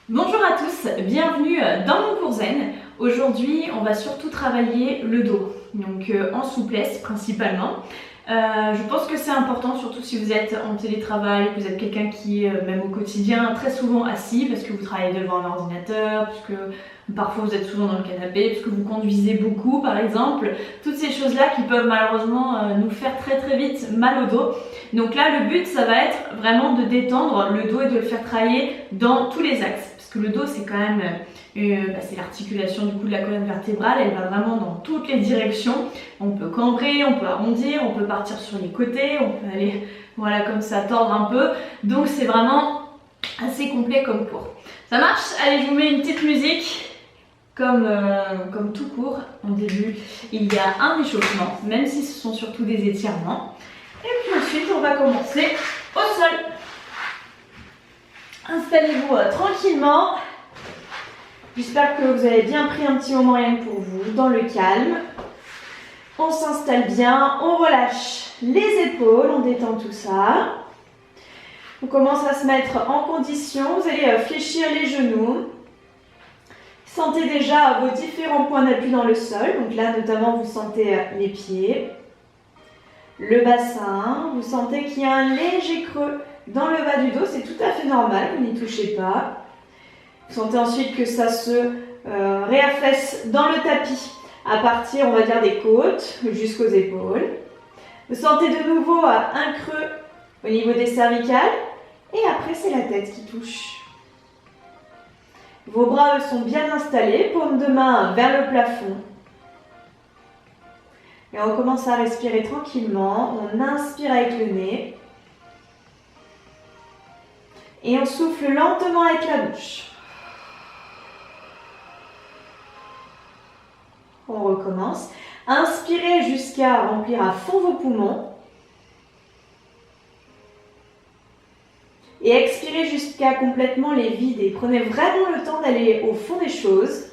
Bonjour à tous, bienvenue dans mon cours Zen. Aujourd'hui, on va surtout travailler le dos, donc en souplesse principalement. Je pense que c'est important, surtout si vous êtes en télétravail, que vous êtes quelqu'un qui est même au quotidien très souvent assis parce que vous travaillez devant un ordinateur, parce que parfois vous êtes souvent dans le canapé, parce que vous conduisez beaucoup par exemple. Toutes ces choses-là qui peuvent malheureusement nous faire très vite mal au dos. Donc là, le but, ça va être vraiment de détendre le dos et de le faire travailler dans tous les axes. Parce que le dos, c'est quand même c'est l'articulation du coup de la colonne vertébrale, elle va vraiment dans toutes les directions. On peut cambrer, on peut arrondir, on peut partir sur les côtés, on peut aller voilà comme ça tordre un peu. Donc c'est vraiment assez complet comme cours. Ça marche? Allez, je vous mets une petite musique. Comme tout cours, au début, il y a un échauffement, même si ce sont surtout des étirements. Et puis ensuite, on va commencer au sol. Installez-vous tranquillement. J'espère que vous avez bien pris un petit moment rien que pour vous, dans le calme. On s'installe bien, on relâche les épaules, on détend tout ça. On commence à se mettre en condition. Vous allez fléchir les genoux. Sentez déjà vos différents points d'appui dans le sol. Donc là, notamment, vous sentez les pieds, le bassin. Vous sentez qu'il y a un léger creux dans le bas du dos. C'est tout à fait normal, vous n'y touchez pas. Vous sentez ensuite que ça se réaffaisse dans le tapis à partir, on va dire, des côtes jusqu'aux épaules. Vous sentez de nouveau un creux au niveau des cervicales. Et après, c'est la tête qui touche. Vos bras, eux, sont bien installés, paume de main vers le plafond. Et on commence à respirer tranquillement. On inspire avec le nez. Et on souffle lentement avec la bouche. On recommence. Inspirez jusqu'à remplir à fond vos poumons. Et expirez jusqu'à complètement les vider. Prenez vraiment le temps d'aller au fond des choses.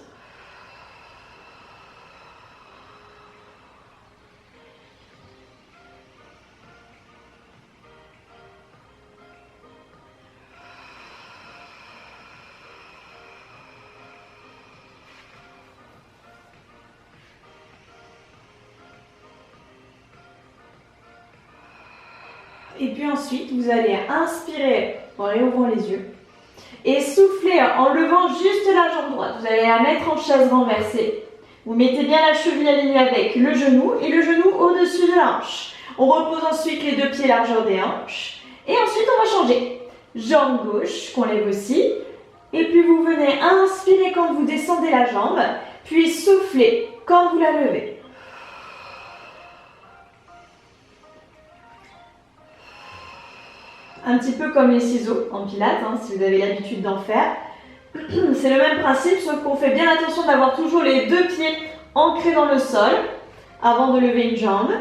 Et puis ensuite, vous allez inspirer en réouvrant les yeux et souffler en levant juste la jambe droite. Vous allez la mettre en chaise renversée. Vous mettez bien la cheville alignée avec le genou et le genou au-dessus de la hanche. On repose ensuite les deux pieds largeur des hanches. Et ensuite, on va changer. Jambe gauche, qu'on lève aussi. Et puis, vous venez inspirer quand vous descendez la jambe, puis souffler quand vous la levez. Un petit peu comme les ciseaux en pilates, si vous avez l'habitude d'en faire. C'est le même principe, sauf qu'on fait bien attention d'avoir toujours les deux pieds ancrés dans le sol avant de lever une jambe.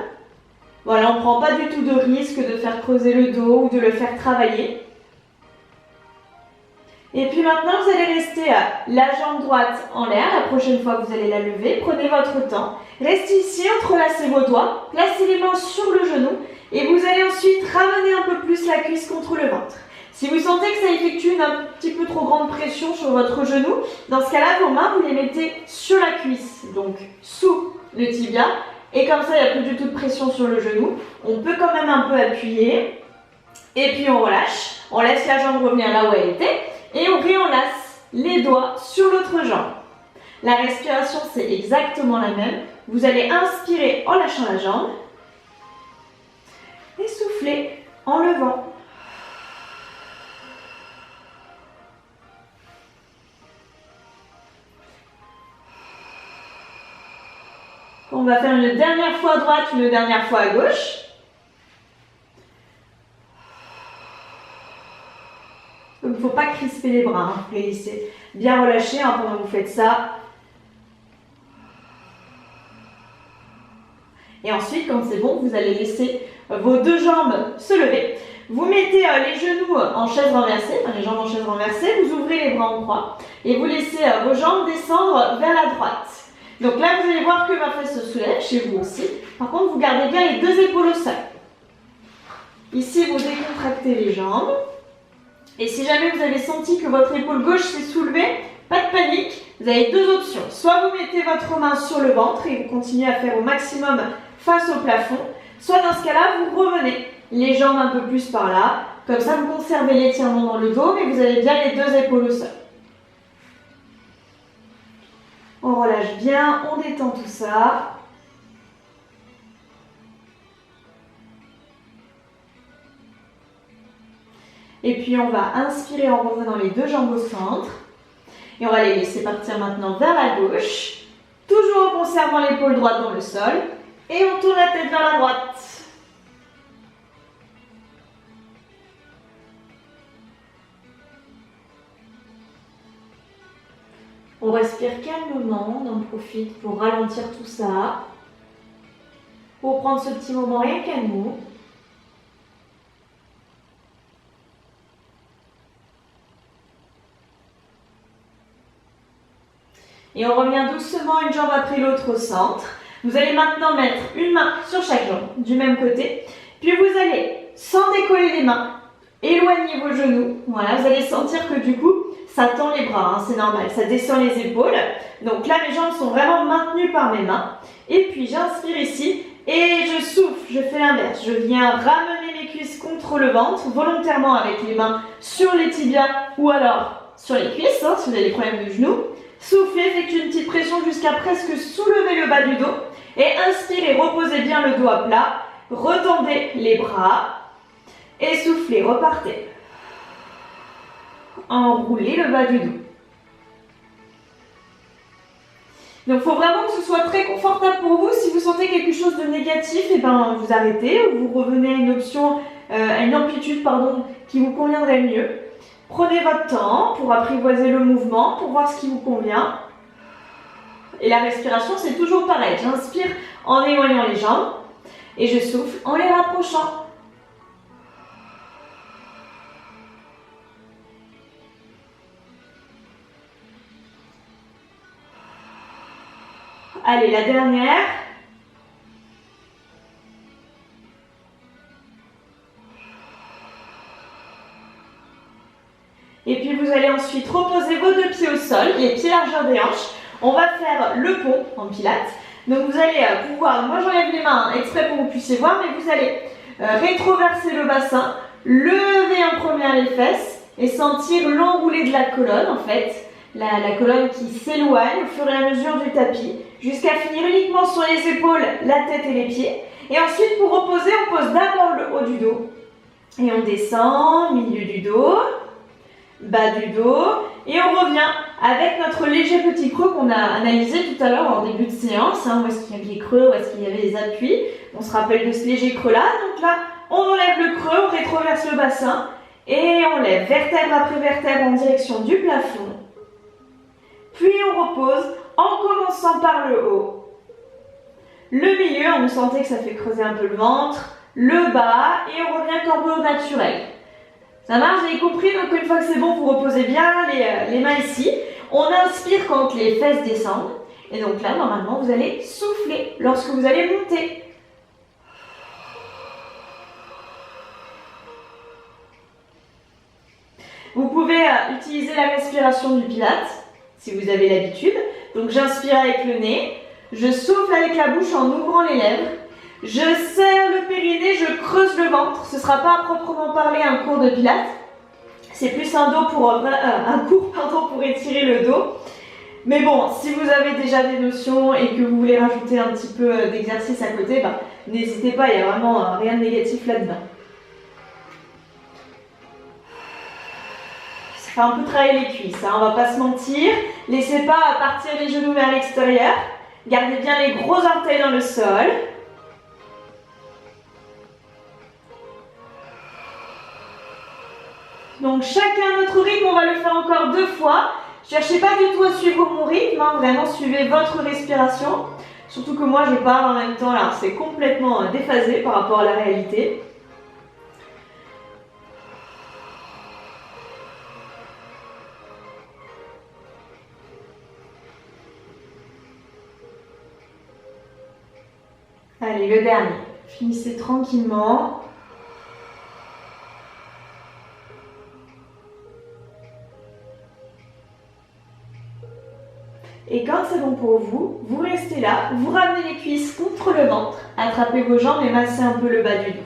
Voilà, on ne prend pas du tout de risque de faire creuser le dos ou de le faire travailler. Et puis maintenant, vous allez rester la jambe droite en l'air. La prochaine fois que vous allez la lever, prenez votre temps. Restez ici, entrelacez vos doigts, placez les mains sur le genou et vous allez ensuite ramener un peu plus la cuisse contre le ventre. Si vous sentez que ça effectue une un petit peu trop grande pression sur votre genou, dans ce cas-là, vos mains, vous les mettez sur la cuisse, donc sous le tibia. Et comme ça, il n'y a plus du tout de pression sur le genou. On peut quand même un peu appuyer. Et puis on relâche. On laisse la jambe revenir là où elle était. Et on réenlace les doigts sur l'autre jambe. La respiration, c'est exactement la même. Vous allez inspirer en lâchant la jambe. Et souffler en levant. On va faire une dernière fois à droite, une dernière fois à gauche. Donc, il ne faut pas crisper les bras. Vous les laissez bien relâcher pendant que vous faites ça. Et ensuite, quand c'est bon, vous allez laisser vos deux jambes se lever. Vous mettez les genoux en chaise renversée, les jambes en chaise renversée, vous ouvrez les bras en croix et vous laissez vos jambes descendre vers la droite. Donc là, vous allez voir que ma fesse se soulève, chez vous aussi. Par contre, vous gardez bien les deux épaules au sol. Ici, vous décontractez les jambes. Et si jamais vous avez senti que votre épaule gauche s'est soulevée, pas de panique, vous avez deux options. Soit vous mettez votre main sur le ventre et vous continuez à faire au maximum face au plafond, soit dans ce cas-là, vous revenez les jambes un peu plus par là. Comme ça, vous conservez l'étirement dans le dos, mais vous avez bien les deux épaules au sol. On relâche bien, on détend tout ça. Et puis on va inspirer en revenant les deux jambes au centre. Et on va les laisser partir maintenant vers la gauche. Toujours en conservant l'épaule droite dans le sol. Et on tourne la tête vers la droite. On respire calmement, on en profite pour ralentir tout ça. Pour prendre ce petit moment rien qu'à nous. Et on revient doucement une jambe après l'autre au centre. Vous allez maintenant mettre une main sur chaque jambe du même côté. Puis vous allez, sans décoller les mains, éloigner vos genoux. Voilà, vous allez sentir que du coup, ça tend les bras, hein, c'est normal. Ça descend les épaules. Donc là, mes jambes sont vraiment maintenues par mes mains. Et puis j'inspire ici et je souffle, je fais l'inverse. Je viens ramener mes cuisses contre le ventre, volontairement avec les mains sur les tibias ou alors sur les cuisses, hein, si vous avez des problèmes de genoux. Soufflez, effectuez une petite pression jusqu'à presque soulever le bas du dos. Et inspirez, reposez bien le dos à plat. Retendez les bras. Et soufflez, repartez. Enroulez le bas du dos. Donc il faut vraiment que ce soit très confortable pour vous. Si vous sentez quelque chose de négatif, et ben, vous arrêtez ou vous revenez à une option, à une amplitude qui vous conviendrait mieux. Prenez votre temps pour apprivoiser le mouvement, pour voir ce qui vous convient. Et la respiration, c'est toujours pareil. J'inspire en éloignant les jambes et je souffle en les rapprochant. Allez, la dernière. Et puis vous allez ensuite reposer vos deux pieds au sol, les pieds largeur des hanches. On va faire le pont en pilates. Donc vous allez pouvoir, moi j'enlève les mains exprès pour que vous puissiez voir, mais vous allez rétroverser le bassin, lever en première les fesses et sentir l'enroulé de la colonne en fait. La colonne qui s'éloigne au fur et à mesure du tapis, jusqu'à finir uniquement sur les épaules, la tête et les pieds. Et ensuite pour reposer, on pose d'abord le haut du dos. Et on descend, milieu du dos. Bas du dos et on revient avec notre léger petit creux qu'on a analysé tout à l'heure en début de séance, hein, où est-ce qu'il y avait les creux, où est-ce qu'il y avait les appuis. On se rappelle de ce léger creux là, donc là on enlève le creux, on rétroverse le bassin et on lève vertèbre après vertèbre en direction du plafond. Puis on repose en commençant par le haut. Le milieu, on sentait que ça fait creuser un peu le ventre, le bas et on revient corbeau naturel. Ça marche, vous avez compris, donc une fois que c'est bon, vous reposez bien les mains ici. On inspire quand les fesses descendent. Et donc là, normalement, vous allez souffler lorsque vous allez monter. Vous pouvez utiliser la respiration du pilates, si vous avez l'habitude. Donc j'inspire avec le nez, je souffle avec la bouche en ouvrant les lèvres. Je serre le périnée, je creuse le ventre. Ce ne sera pas à proprement parler un cours de pilates. C'est plus un cours pour étirer le dos. Mais bon, si vous avez déjà des notions et que vous voulez rajouter un petit peu d'exercice à côté, n'hésitez pas, il n'y a vraiment rien de négatif là-dedans. Ça fait un peu travailler les cuisses, hein, on ne va pas se mentir. Laissez pas partir les genoux vers l'extérieur. Gardez bien les gros orteils dans le sol. Donc chacun notre rythme, on va le faire encore 2 fois. Cherchez pas du tout à suivre mon rythme, hein, vraiment suivez votre respiration. Surtout que moi je parle en même temps, là c'est complètement déphasé par rapport à la réalité. Allez, le dernier. Finissez tranquillement. Et quand c'est bon pour vous, vous restez là, vous ramenez les cuisses contre le ventre, attrapez vos jambes et massez un peu le bas du dos.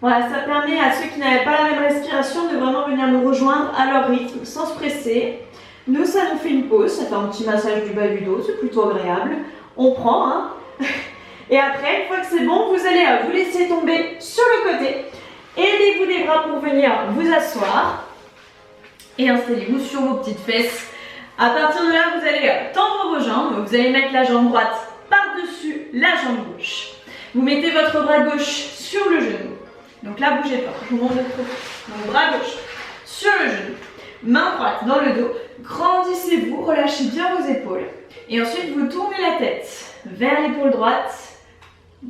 Voilà, ça permet à ceux qui n'avaient pas la même respiration de vraiment venir nous rejoindre à leur rythme, sans se presser. Nous, ça nous fait une pause, ça fait un petit massage du bas du dos, c'est plutôt agréable. On prend, hein. Et après, une fois que c'est bon, vous allez vous laisser tomber sur le côté. Aidez-vous les bras pour venir vous asseoir. Et installez-vous sur vos petites fesses. À partir de là, vous allez tendre vos jambes. Vous allez mettre la jambe droite par-dessus la jambe gauche. Vous mettez votre bras gauche sur le genou. Donc là, bougez pas. Je vous montre votre donc, bras gauche sur le genou. Main droite dans le dos. Grandissez-vous, relâchez bien vos épaules. Et ensuite, vous tournez la tête vers l'épaule droite.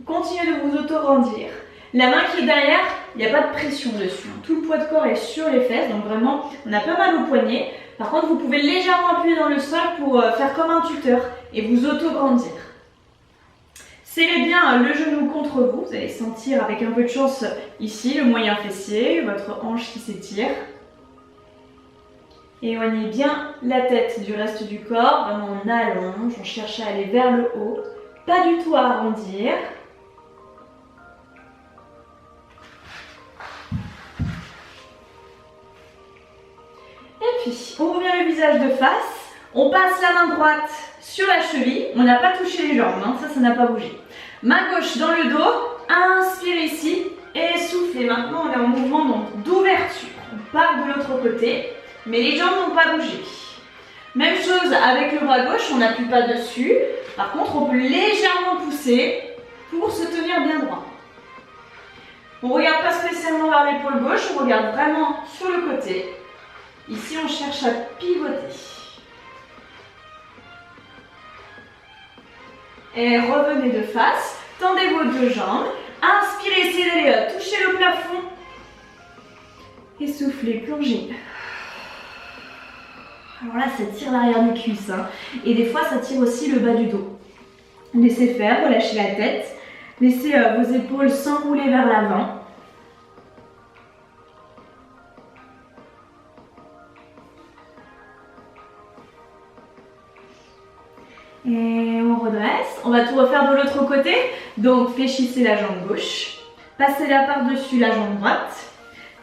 Continuez de vous auto-grandir. La main qui est derrière, il n'y a pas de pression dessus. Tout le poids de corps est sur les fesses, donc vraiment, on a pas mal au poignet. Par contre, vous pouvez légèrement appuyer dans le sol pour faire comme un tuteur et vous auto-grandir. Serrez bien le genou contre vous. Vous allez sentir avec un peu de chance ici le moyen fessier, votre hanche qui s'étire. Éloignez bien la tête du reste du corps, vraiment on allonge, on cherche à aller vers le haut, pas du tout à arrondir. Et puis, on revient le visage de face, on passe la main droite sur la cheville, on n'a pas touché les jambes, hein, ça n'a pas bougé. Main gauche dans le dos, inspire ici et soufflez. Maintenant, on est en mouvement d'ouverture. On part de l'autre côté, mais les jambes n'ont pas bougé. Même chose avec le bras gauche, on n'appuie pas dessus. Par contre, on peut légèrement pousser pour se tenir bien droit. On ne regarde pas spécialement vers l'épaule gauche, on regarde vraiment sur le côté. Ici, on cherche à pivoter. Et revenez de face, tendez vos deux jambes. Inspirez, essayez d'aller toucher le plafond. Et soufflez, plongez. Alors là, ça tire l'arrière des cuisses. Hein. Et des fois, ça tire aussi le bas du dos. Laissez faire, relâchez la tête. Laissez vos épaules s'enrouler vers l'avant. Et on redresse. On va tout refaire de l'autre côté. Donc, fléchissez la jambe gauche. Passez-la par-dessus la jambe droite.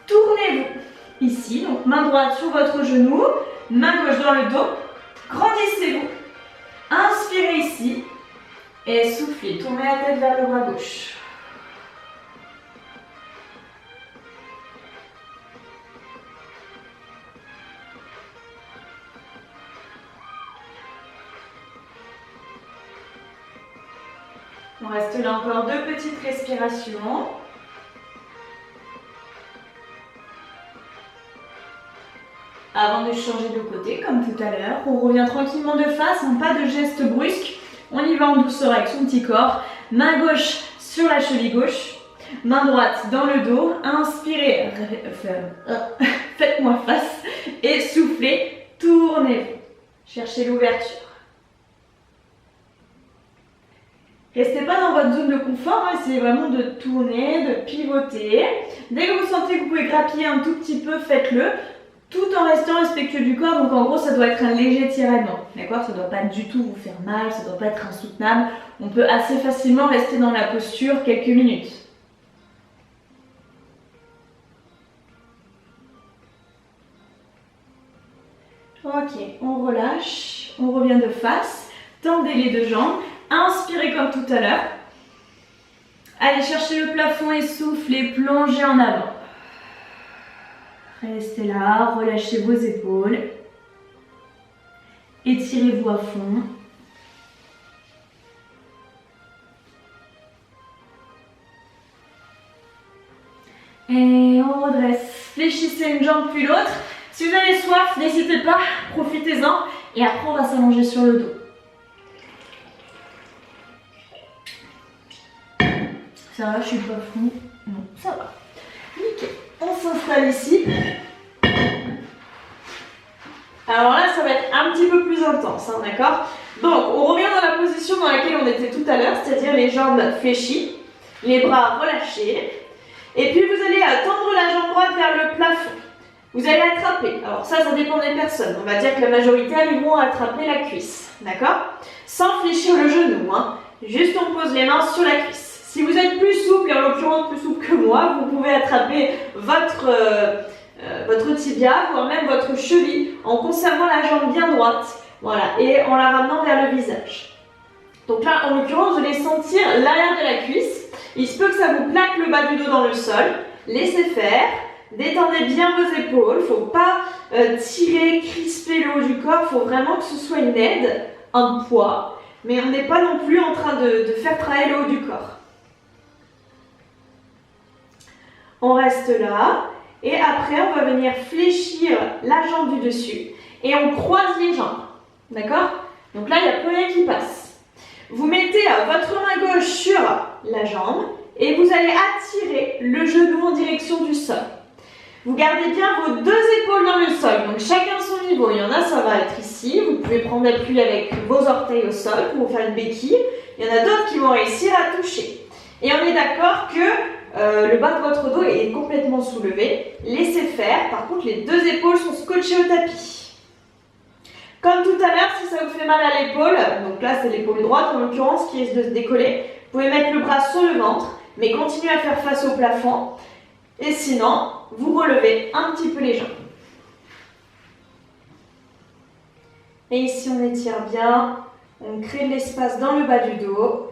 Tournez-vous ici. Donc, main droite sur votre genou. Main gauche dans le dos. Grandissez-vous. Inspirez ici. Et soufflez. Tournez la tête vers le bras gauche. On reste là encore 2 petites respirations. Avant de changer de côté, comme tout à l'heure, on revient tranquillement de face, hein, pas de geste brusque. On y va en douceur avec son petit corps. Main gauche sur la cheville gauche, main droite dans le dos. Inspirez, faites-moi face et soufflez, tournez-vous. Cherchez l'ouverture. Restez pas dans votre zone de confort, hein, essayez vraiment de tourner, de pivoter. Dès que vous sentez que vous pouvez grappiller un tout petit peu, faites-le, tout en restant respectueux du corps. Donc en gros, ça doit être un léger tiraillement, d'accord? Ça ne doit pas du tout vous faire mal, ça ne doit pas être insoutenable. On peut assez facilement rester dans la posture quelques minutes. Ok, on relâche, on revient de face, tendez les deux jambes. Inspirez comme tout à l'heure. Allez chercher le plafond et soufflez, plongez en avant. Restez là, relâchez vos épaules. Étirez-vous à fond. Et on redresse. Fléchissez une jambe puis l'autre. Si vous avez soif, n'hésitez pas, profitez-en. Et après, on va s'allonger sur le dos. Ça va, je suis pas fou. Non, ça va. Nickel. On s'installe ici. Alors là, ça va être un petit peu plus intense, hein, d'accord? Donc, on revient dans la position dans laquelle on était tout à l'heure, c'est-à-dire les jambes fléchies, les bras relâchés. Et puis, vous allez tendre la jambe droite vers le plafond. Vous allez attraper. Alors ça dépend des personnes. On va dire que la majorité arriveront à attraper la cuisse. D'accord? Sans fléchir le genou. Hein. Juste on pose les mains sur la cuisse. Si vous êtes plus souple, et en l'occurrence plus souple que moi, vous pouvez attraper votre tibia, voire même votre cheville, en conservant la jambe bien droite. Voilà, et en la ramenant vers le visage. Donc là, en l'occurrence, vous allez sentir l'arrière de la cuisse. Il se peut que ça vous plaque le bas du dos dans le sol. Laissez faire. Détendez bien vos épaules. Il ne faut pas tirer, crisper le haut du corps. Il faut vraiment que ce soit une aide, un poids. Mais on n'est pas non plus en train de faire travailler le haut du corps. On reste là. Et après, on va venir fléchir la jambe du dessus. Et on croise les jambes. D'accord? Donc là, il n'y a plus rien qui passe. Vous mettez votre main gauche sur la jambe et vous allez attirer le genou en direction du sol. Vous gardez bien vos deux épaules dans le sol, donc chacun son niveau. Il y en a, ça va être ici. Vous pouvez prendre appui avec vos orteils au sol pour vous faire une béquille. Il y en a d'autres qui vont réussir à toucher. Et on est d'accord que le bas de votre dos est complètement soulevé. Laissez faire. Par contre, les deux épaules sont scotchées au tapis. Comme tout à l'heure, si ça vous fait mal à l'épaule, donc là c'est l'épaule droite en l'occurrence qui risque de se décoller, vous pouvez mettre le bras sur le ventre, mais continuez à faire face au plafond. Et sinon, vous relevez un petit peu les jambes. Et ici on étire bien, on crée de l'espace dans le bas du dos.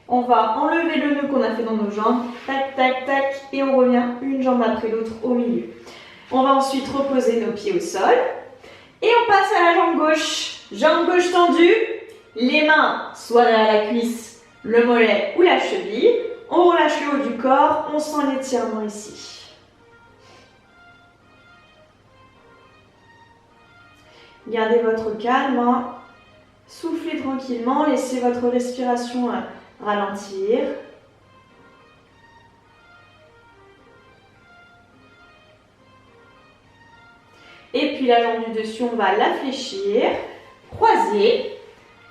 On va enlever le nœud qu'on a fait dans nos jambes, tac, tac, tac, et on revient une jambe après l'autre au milieu. On va ensuite reposer nos pieds au sol, et on passe à la jambe gauche. Jambe gauche tendue, les mains soit derrière la cuisse, le mollet ou la cheville. On relâche le haut du corps, on sent l'étirement ici. Gardez votre calme, soufflez tranquillement, laissez votre respiration ralentir. Et puis la jambe du dessus, on va la fléchir, croiser,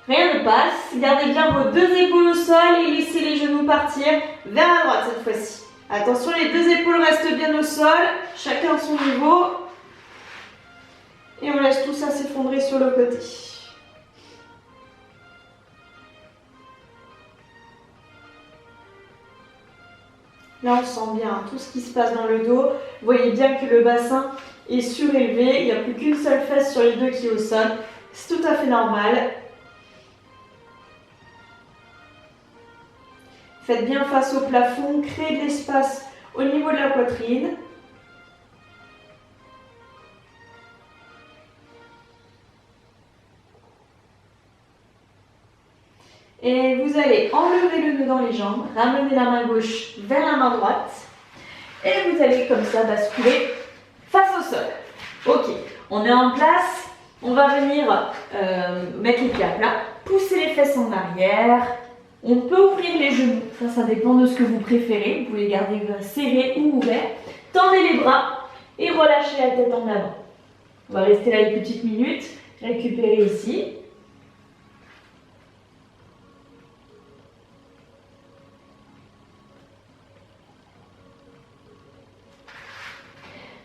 rien ne passe. Gardez bien vos deux épaules au sol et laissez les genoux partir vers la droite cette fois-ci. Attention, les deux épaules restent bien au sol, chacun à son niveau. Et on laisse tout ça s'effondrer sur le côté. Là, on sent bien tout ce qui se passe dans le dos. Vous voyez bien que le bassin est surélevé. Il n'y a plus qu'une seule fesse sur les deux qui est au sol. C'est tout à fait normal. Faites bien face au plafond. Créez de l'espace au niveau de la poitrine. Et vous allez enlever le nœud dans les jambes, ramener la main gauche vers la main droite. Et vous allez comme ça basculer face au sol. Ok, on est en place. On va venir mettre les pieds à plat, pousser les fesses en arrière. On peut ouvrir les genoux, ça dépend de ce que vous préférez. Vous pouvez garder serré ou ouvert. Tendez les bras et relâchez la tête en avant. On va rester là une petite minute, récupérer ici.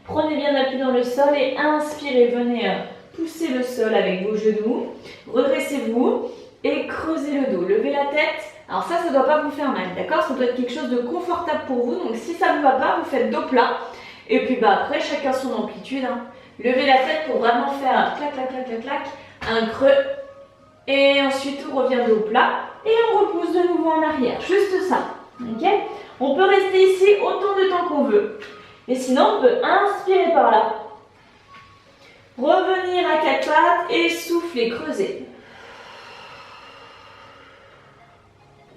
Prenez bien appui dans le sol et inspirez, venez pousser le sol avec vos genoux, redressez-vous et creusez le dos, levez la tête. Alors ça ne doit pas vous faire mal, d'accord? Ça doit être quelque chose de confortable pour vous, donc si ça ne va pas, vous faites dos plat. Et puis après, chacun son amplitude. Hein. Levez la tête pour vraiment faire un clac, clac, clac, clac, clac, un creux. Et ensuite, on revient dos plat et on repousse de nouveau en arrière, juste ça. Ok? On peut rester ici autant de temps qu'on veut. Et sinon, on peut inspirer par là, revenir à quatre pattes et souffler, creuser.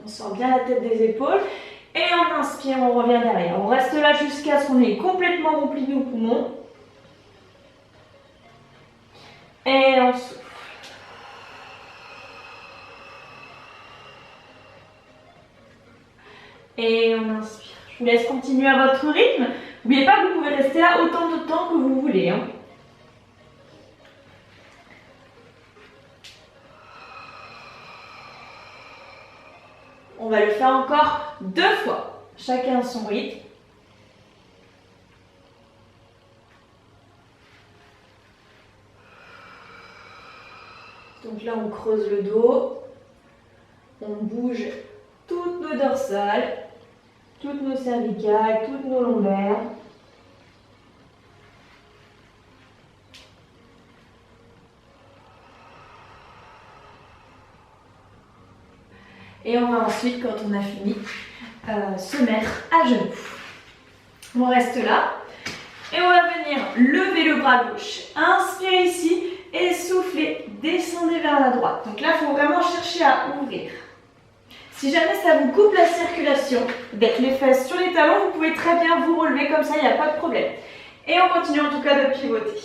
On sort bien la tête des épaules et on inspire, on revient derrière. On reste là jusqu'à ce qu'on ait complètement rempli nos poumons. Et on souffle. Et on inspire. Je vous laisse continuer à votre rythme. N'oubliez pas que vous pouvez rester là autant de temps que vous voulez. Hein. On va le faire encore 2 fois, chacun son rythme. Donc là, on creuse le dos, on bouge toutes nos dorsales, toutes nos cervicales, toutes nos lombaires. Et on va ensuite, quand on a fini, se mettre à genoux. On reste là et on va venir lever le bras gauche. Inspirez ici et soufflez, descendez vers la droite. Donc là, il faut vraiment chercher à ouvrir. Si jamais ça vous coupe la circulation, d'être les fesses sur les talons, vous pouvez très bien vous relever comme ça, il n'y a pas de problème. Et on continue en tout cas de pivoter.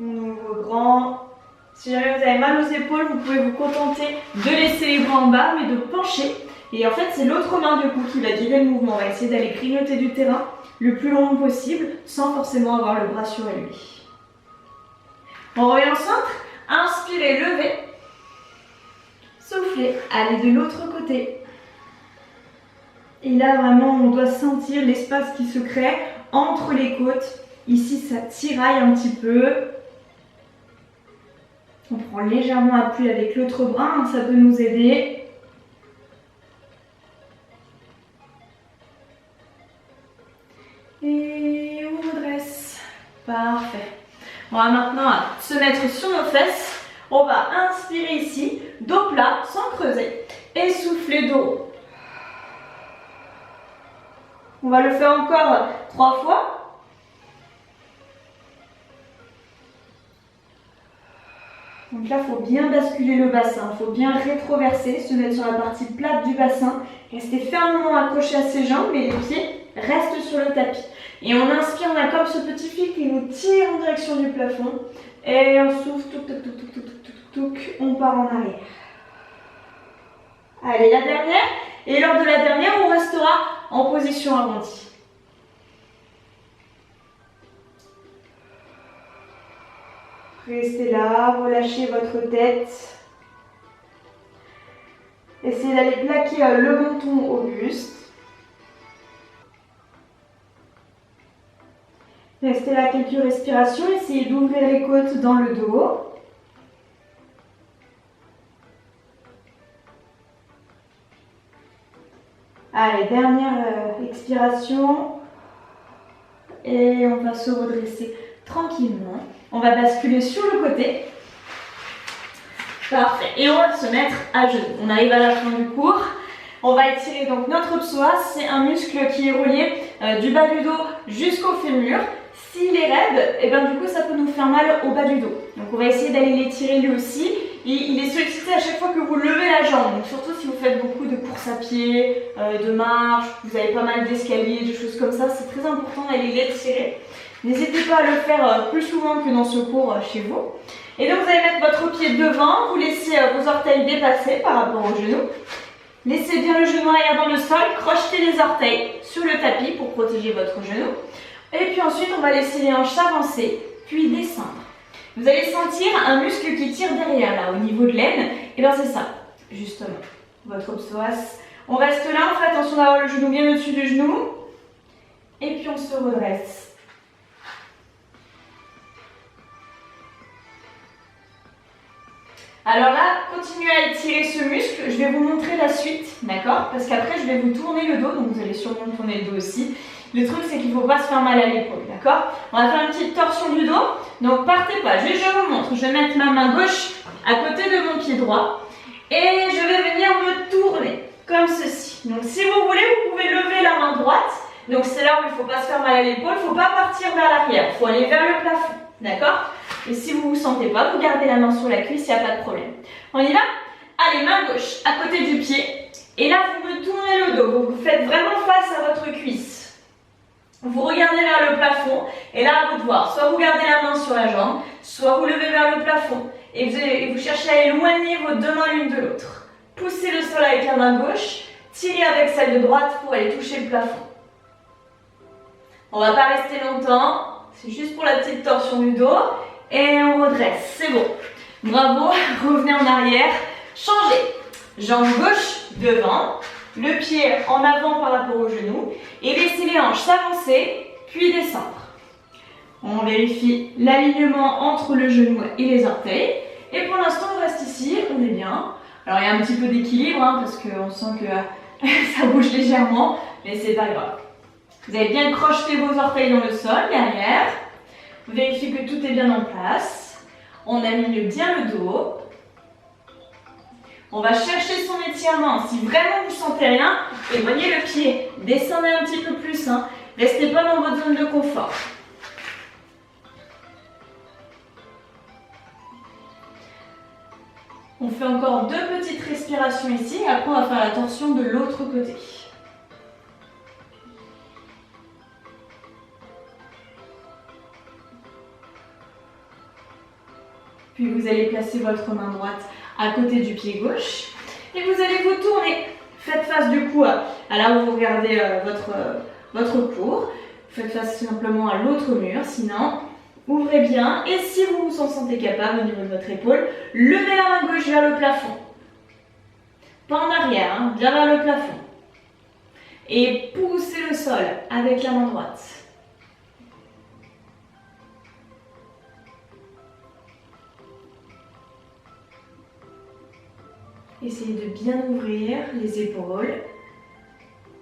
On ouvre grand. Si jamais vous avez mal aux épaules, vous pouvez vous contenter de laisser les bras en bas, mais de pencher. Et en fait, c'est l'autre main du coup qui va guider le mouvement. On va essayer d'aller grignoter du terrain le plus long possible, sans forcément avoir le bras surélevé. On revient au centre. Inspirez, levez. Soufflez, allez de l'autre côté. Et là, vraiment, on doit sentir l'espace qui se crée entre les côtes. Ici, ça tiraille un petit peu. On prend légèrement appui avec l'autre bras, hein, ça peut nous aider. Et on redresse. Parfait. On va maintenant se mettre sur nos fesses. On va inspirer ici, dos plat, sans creuser. Et souffler dos haut. On va le faire encore 3 fois. Donc là, il faut bien basculer le bassin, il faut bien rétroverser, se mettre sur la partie plate du bassin, rester fermement accroché à ses jambes, mais les pieds restent sur le tapis. Et on inspire, on a comme ce petit fil qui nous tire en direction du plafond. Et on souffle, touc, touc, touc, touc, touc, touc, touc, on part en arrière. Allez, la dernière. Et lors de la dernière, on restera en position arrondie. Restez là, relâchez votre tête. Essayez d'aller plaquer le menton au buste. Restez là quelques respirations, essayez d'ouvrir les côtes dans le dos. Allez, dernière expiration. Et on va se redresser tranquillement. On va basculer sur le côté. Parfait. Et on va se mettre à genoux. On arrive à la fin du cours. On va étirer donc notre psoas. C'est un muscle qui est relié du bas du dos jusqu'au fémur. S'il est raide, et ben du coup ça peut nous faire mal au bas du dos. Donc on va essayer d'aller l'étirer lui aussi. Il est sollicité à chaque fois que vous levez la jambe. Donc surtout si vous faites beaucoup de courses à pied, de marche, vous avez pas mal d'escaliers, des choses comme ça, c'est très important d'aller l'étirer. N'hésitez pas à le faire plus souvent que dans ce cours chez vous. Et donc vous allez mettre votre pied devant, vous laissez vos orteils dépasser par rapport au genou. Laissez bien le genou arrière dans le sol, crochetez les orteils sur le tapis pour protéger votre genou. Et puis ensuite on va laisser les hanches s'avancer, puis descendre. Vous allez sentir un muscle qui tire derrière là, au niveau de l'aine. Et bien c'est ça, justement, votre psoas. On reste là, on fait attention d'avoir le genou bien au-dessus du genou. Et puis on se redresse. Alors là, continuez à étirer ce muscle. Je vais vous montrer la suite, d'accord? Parce qu'après, je vais vous tourner le dos, donc vous allez sûrement tourner le dos aussi. Le truc, c'est qu'il ne faut pas se faire mal à l'épaule, d'accord? On va faire une petite torsion du dos. Donc, partez pas. Je vous montre. Je vais mettre ma main gauche à côté de mon pied droit. Et je vais venir me tourner, comme ceci. Donc, si vous voulez, vous pouvez lever la main droite. Donc, c'est là où il ne faut pas se faire mal à l'épaule. Il ne faut pas partir vers l'arrière. Il faut aller vers le plafond, d'accord? Et si vous ne vous sentez pas, vous gardez la main sur la cuisse, il n'y a pas de problème. On y va? Allez, main gauche à côté du pied. Et là, vous me tournez le dos. Vous faites vraiment face à votre cuisse. Vous regardez vers le plafond. Et là, à vous de voir. Soit vous gardez la main sur la jambe, soit vous levez vers le plafond. Et vous cherchez à éloigner vos deux mains l'une de l'autre. Poussez le sol avec la main gauche. Tirez avec celle de droite pour aller toucher le plafond. On ne va pas rester longtemps. C'est juste pour la petite torsion du dos. Et on redresse, c'est bon. Bravo, revenez en arrière, changez. Jambe gauche devant, le pied en avant par rapport au genou et laissez les hanches s'avancer puis descendre. On vérifie l'alignement entre le genou et les orteils. Et pour l'instant, on reste ici, on est bien. Alors, il y a un petit peu d'équilibre parce qu'on sent que ça bouge légèrement, mais c'est pas grave. Vous allez bien crocheter vos orteils dans le sol, derrière. Vérifiez que tout est bien en place. On aligne bien le dos. On va chercher son étirement. Si vraiment vous sentez rien, éloignez le pied. Descendez un petit peu plus. Restez pas dans votre zone de confort. On fait encore 2 petites respirations ici. Et après, on va faire la torsion de l'autre côté. Puis vous allez placer votre main droite à côté du pied gauche. Et vous allez vous tourner. Faites face du coup à là où vous regardez votre cours. Faites face simplement à l'autre mur. Sinon, ouvrez bien. Et si vous vous en sentez capable au niveau de votre épaule, levez la main gauche vers le plafond. Pas en arrière, bien vers le plafond. Et poussez le sol avec la main droite. Essayez de bien ouvrir les épaules.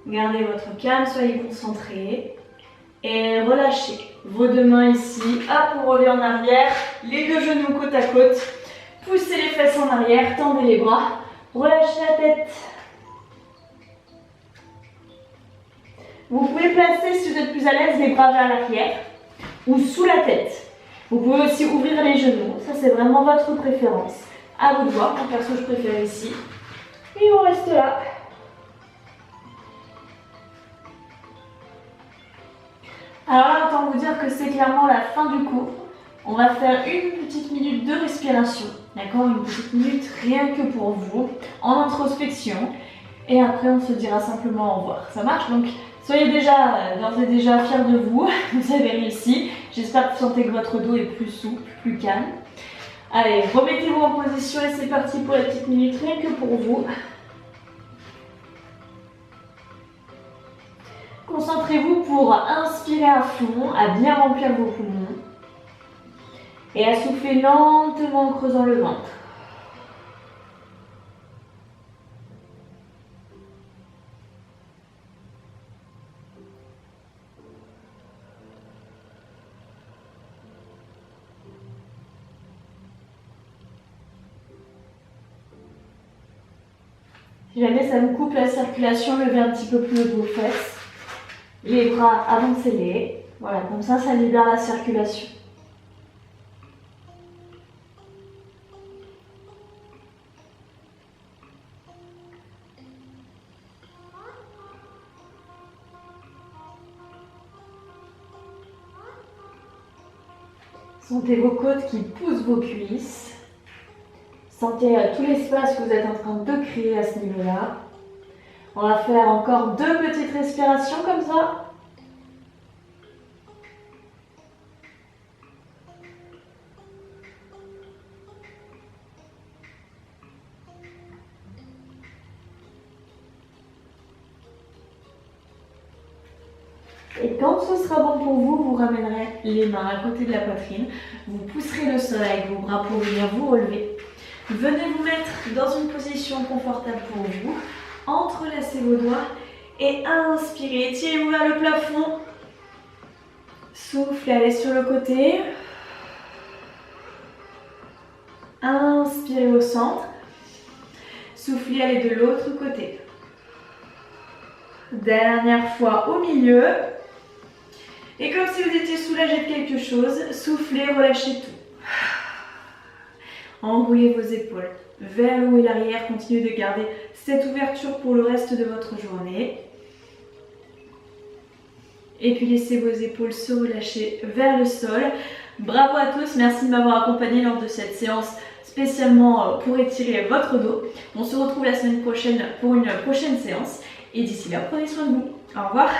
Gardez votre calme, soyez concentrés. Et relâchez vos 2 mains ici. Hop, on revient en arrière. Les 2 genoux côte à côte. Poussez les fesses en arrière, tendez les bras. Relâchez la tête. Vous pouvez placer, si vous êtes plus à l'aise, les bras vers l'arrière ou sous la tête. Vous pouvez aussi ouvrir les genoux. Ça, c'est vraiment votre préférence. À vous de voir, moi perso je préfère ici. Et on reste là. Alors là, autant vous dire que c'est clairement la fin du cours. On va faire une petite minute de respiration. D'accord? Une petite minute rien que pour vous, en introspection. Et après, on se dira simplement au revoir. Ça marche? Donc, soyez déjà, d'ores et déjà fiers de vous. Vous avez réussi. J'espère que vous sentez que votre dos est plus souple, plus calme. Allez, remettez-vous en position et c'est parti pour la petite minute rien que pour vous. Concentrez-vous pour inspirer à fond, à bien remplir vos poumons et à souffler lentement en creusant le ventre. Si jamais ça vous coupe la circulation, levez un petit peu plus vos fesses. Les bras, avancez-les. Voilà, comme ça libère la circulation. Sentez vos côtes qui poussent vos cuisses. Sentez tout l'espace que vous êtes en train de créer à ce niveau-là. On va faire encore 2 petites respirations comme ça. Et quand ce sera bon pour vous, vous ramènerez les mains à côté de la poitrine. Vous pousserez le sol avec vos bras pour venir vous relever. Venez vous mettre dans une position confortable pour vous. Entrelacez vos doigts et inspirez. Tirez-vous vers le plafond. Soufflez, allez sur le côté. Inspirez au centre. Soufflez, allez de l'autre côté. Dernière fois au milieu. Et comme si vous étiez soulagé de quelque chose, soufflez, relâchez tout. Enroulez vos épaules vers le haut et l'arrière. Continuez de garder cette ouverture pour le reste de votre journée. Et puis laissez vos épaules se relâcher vers le sol. Bravo à tous, merci de m'avoir accompagné lors de cette séance spécialement pour étirer votre dos. On se retrouve la semaine prochaine pour une prochaine séance. Et d'ici là, prenez soin de vous. Au revoir.